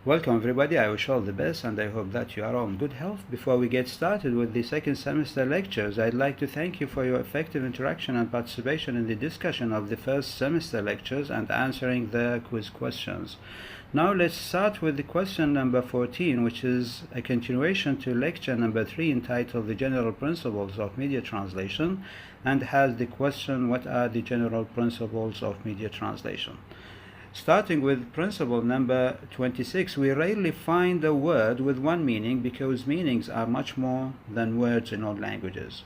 Welcome everybody, I wish all the best and I hope that you are all in good health. Before we get started with the second semester lectures, I'd like to thank you for your effective interaction and participation in the discussion of the first semester lectures and answering the quiz questions. Now let's start with the question number 14, which is a continuation to lecture number 3 entitled The General Principles of Media Translation, and has the question, what are the general principles of media translation? Starting with principle number 26, we rarely find a word with one meaning because meanings are much more than words in all languages.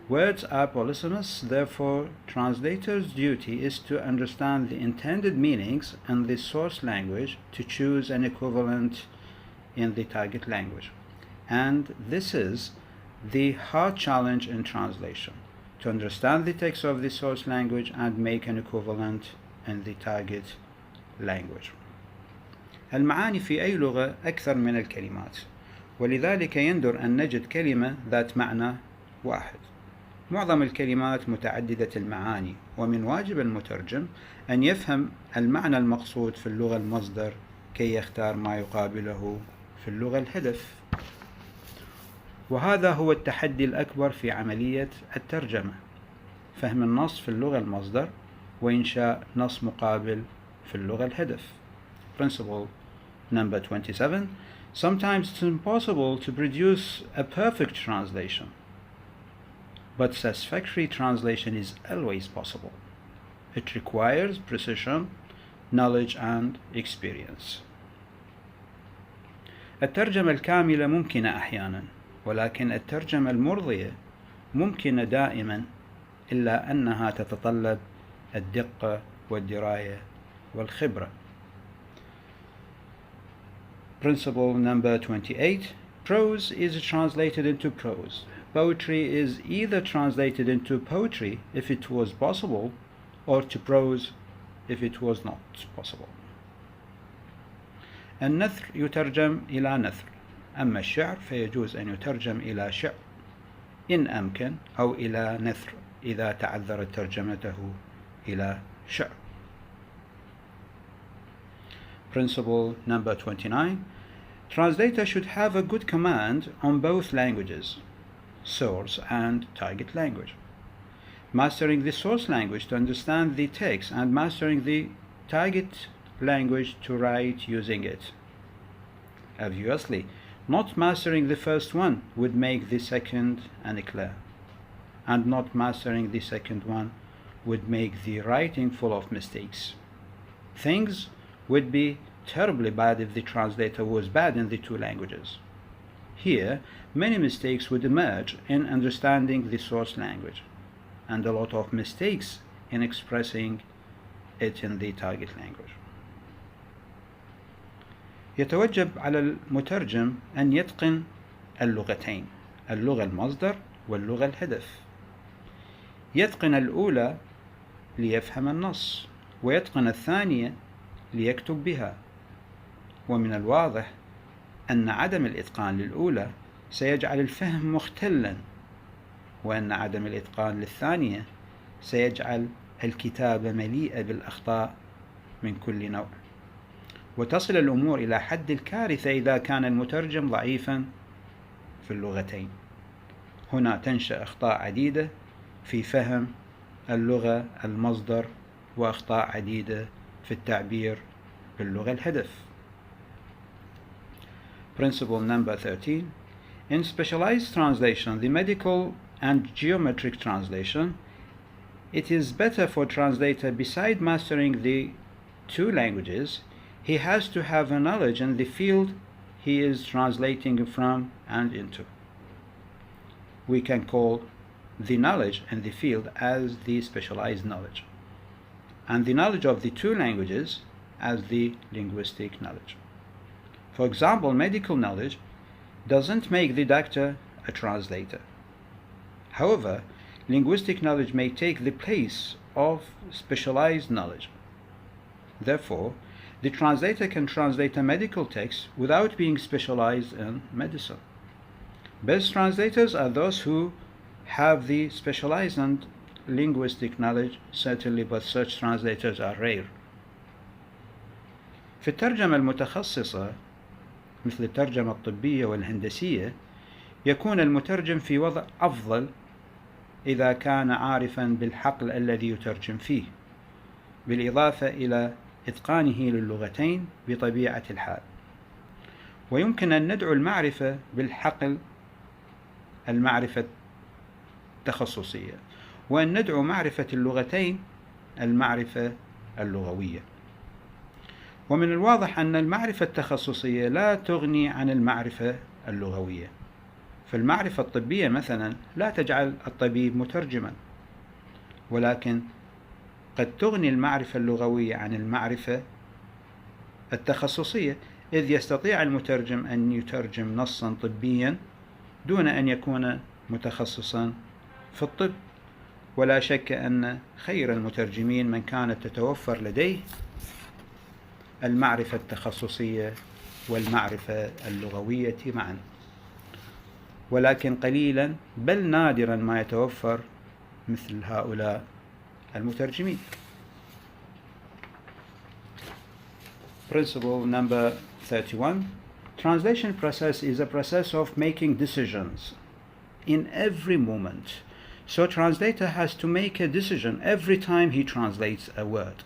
Words are polysemous, therefore translators' duty is to understand the intended meanings in the source language to choose an equivalent in the target language. And this is the hard challenge in translation, to understand the text of the source language and make an equivalent in the target language. المعاني في أي لغة أكثر من الكلمات، ولذلك يندر أن نجد كلمة ذات معنى واحد. معظم الكلمات متعددة المعاني، ومن واجب المترجم أن يفهم المعنى المقصود في اللغة المصدر كي يختار ما يقابله في اللغة الهدف. وهذا هو التحدي الأكبر في عملية الترجمة، فهم النص في اللغة المصدر وإنشاء نص مقابل في اللغة الهدف. Principle number 27. Sometimes it's impossible to produce a perfect translation, but satisfactory translation is always possible. It requires precision, knowledge and experience. الترجمة الكاملة ممكنة أحيانا، ولكن الترجمة المرضية ممكنة دائما، إلا أنها تتطلب الدقة والدراية والخبرة. Principle number 28. Prose is translated into prose. Poetry is either translated into poetry if it was possible, or to prose if it was not possible. النثر يترجم إلى نثر، أما الشعر فيجوز أن يترجم إلى شعر إن أمكن، أو إلى نثر إذا تعذرت ترجمته إلى شعر. Principle number 29. Translator should have a good command on both languages, source and target language. Mastering the source language to understand the text and mastering the target language to write using it. Obviously, not mastering the first one would make the second an eclair, and not mastering the second one would make the writing full of mistakes. Things would be terribly bad if the translator was bad in the two languages. Here, many mistakes would emerge in understanding the source language, and a lot of mistakes in expressing it in the target language. يتوجب على المترجم أن يتقن اللغتين، اللغة المصدر واللغة الهدف. يتقن الأولى ليفهم النص، ويتقن الثانية ليكتب بها. ومن الواضح أن عدم الإتقان للأولى سيجعل الفهم مختلا، وأن عدم الإتقان للثانية سيجعل الكتابة مليئة بالأخطاء من كل نوع، وتصل الأمور إلى حد الكارثة إذا كان المترجم ضعيفا في اللغتين. هنا تنشأ أخطاء عديدة في فهم اللغة المصدر، وأخطاء عديدة في التعبير باللغة الهدف. Principle number 13. In specialized translation, the medical and geometric translation, it is better for translator, beside mastering the two languages, he has to have a knowledge in the field he is translating from and into. We can call the knowledge in the field as the specialized knowledge, and the knowledge of the two languages as the linguistic knowledge. For example, medical knowledge doesn't make the doctor a translator. However, linguistic knowledge may take the place of specialized knowledge. Therefore, the translator can translate a medical text without being specialized in medicine. Best translators are those who have the specialized and linguistic knowledge, certainly, but such translators are rare. في الترجمة المتخصصة مثل الترجمة الطبية والهندسية، يكون المترجم في وضع أفضل إذا كان عارفا بالحقل الذي يترجم فيه، بالإضافة إلى إتقانه للغتين بطبيعة الحال. ويمكن أن ندعو المعرفة بالحقل المعرفة التخصصية، وأن ندعو معرفة اللغتين المعرفة اللغوية. ومن الواضح أن المعرفة التخصصية لا تغني عن المعرفة اللغوية. فالمعرفة الطبية مثلا لا تجعل الطبيب مترجما، ولكن قد تغني المعرفة اللغوية عن المعرفة التخصصية، إذ يستطيع المترجم أن يترجم نصا طبيا دون أن يكون متخصصا في الطب. ولا شك أن خير المترجمين من كانت تتوفر لديه المعرفة التخصصية والمعرفة اللغوية معا، ولكن قليلا بل نادرا ما يتوفر مثل هؤلاء المترجمين. Principle number 31. Translation process is a process of making decisions in every moment. So translator has to make a decision every time he translates a word.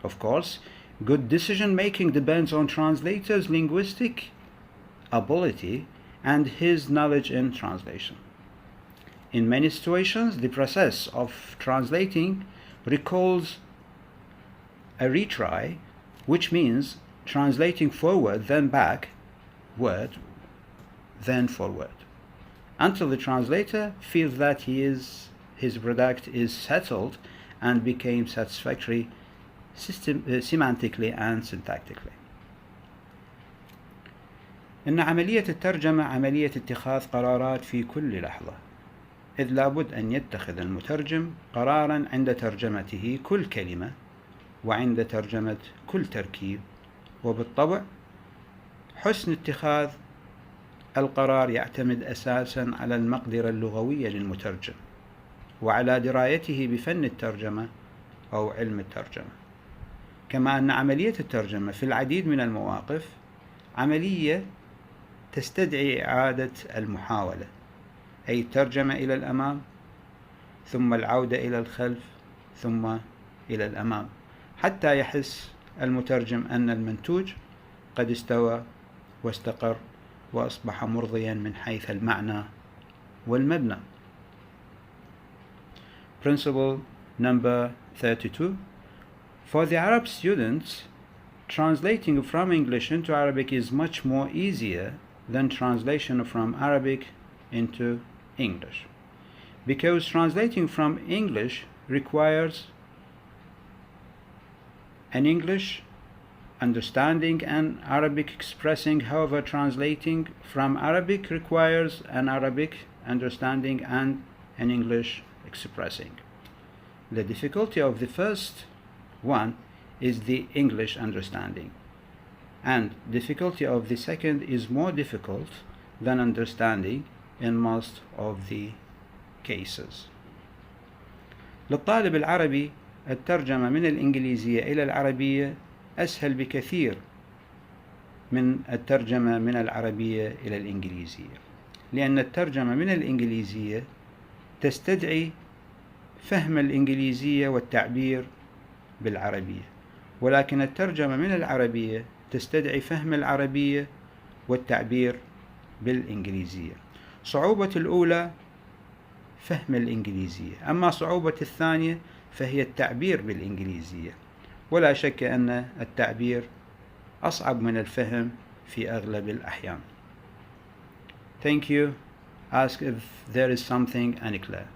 Of course, good decision making depends on translator's linguistic ability and his knowledge in translation. In many situations, the process of translating recalls a retry, which means translating forward, then back, word, then forward, until the translator feels that his product is settled and became satisfactory semantically and syntactically. إن عملية الترجمة عملية اتخاذ قرارات في كل لحظة، إذ لابد أن يتخذ المترجم قرارا عند ترجمته كل كلمة وعند ترجمة كل تركيب. وبالطبع حسن اتخاذ القرار يعتمد أساسا على المقدرة اللغوية للمترجم وعلى درايته بفن الترجمة أو علم الترجمة. كما أن عملية الترجمة في العديد من المواقف عملية تستدعي إعادة المحاولة، أي الترجمة إلى الأمام ثم العودة إلى الخلف ثم إلى الأمام، حتى يحس المترجم أن المنتوج قد استوى واستقر وأصبح مرضيا من حيث المعنى والمبنى. Principle number 32. For the Arab students, translating from English into Arabic is much more easier than translation from Arabic into English, because translating from English requires an English understanding and Arabic expressing. However, translating from Arabic requires an Arabic understanding and an English expressing. The difficulty of the first one is the English understanding, and difficulty of the second is more difficult than understanding in most of the cases. للطالب العربي الترجمة من الإنجليزية إلى العربية أسهل بكثير من الترجمة من العربية إلى الإنجليزية، لأن الترجمة من الإنجليزية تستدعي فهم الإنجليزية والتعبير بالعربية، ولكن الترجمة من العربية تستدعي فهم العربية والتعبير بالإنجليزية. صعوبة الأولى فهم الإنجليزية، أما صعوبة الثانية فهي التعبير بالإنجليزية. ولا شك أن التعبير أصعب من الفهم في أغلب الأحيان. Thank you. Ask if there is something unclear.